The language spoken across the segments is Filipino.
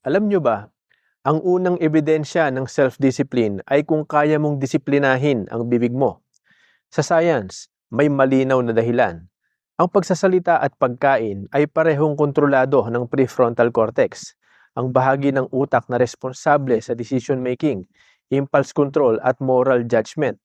Alam nyo ba, ang unang ebidensya ng self-discipline ay kung kaya mong disiplinahin ang bibig mo. Sa science, may malinaw na dahilan. Ang pagsasalita at pagkain ay parehong kontrolado ng prefrontal cortex, ang bahagi ng utak na responsable sa decision-making, impulse control at moral judgment.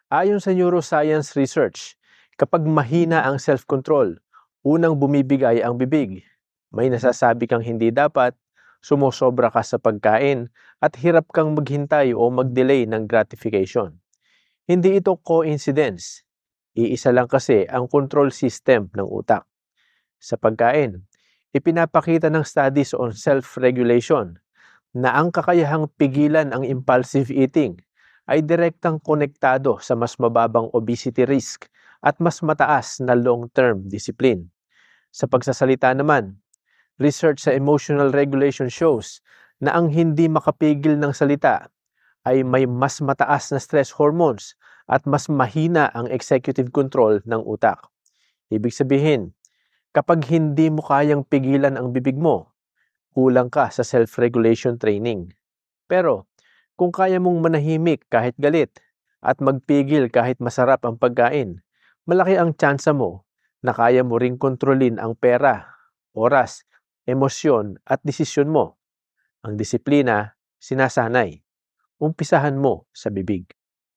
Ayon sa neuroscience research, kapag mahina ang self-control, unang bumibigay ang bibig. May nasasabi kang hindi dapat, sumusobra ka sa pagkain, at hirap kang maghintay o mag-delay ng gratification. Hindi ito coincidence. Iisa lang kasi ang control system ng utak. Sa pagkain, ipinapakita ng studies on self-regulation na ang kakayahang pigilan ang impulsive eating ay direktang konektado sa mas mababang obesity risk at mas mataas na long-term discipline. Sa pagsasalita naman, research sa emotional regulation shows na ang hindi makapigil ng salita ay may mas mataas na stress hormones at mas mahina ang executive control ng utak. Ibig sabihin, kapag hindi mo kayang pigilan ang bibig mo, kulang ka sa self-regulation training. Pero, kung kaya mong manahimik kahit galit at magpigil kahit masarap ang pagkain, malaki ang tsansa mo na kaya mo ring kontrolin ang pera, oras, emosyon at desisyon mo. Ang disiplina, sinasanay. Umpisahan mo sa bibig.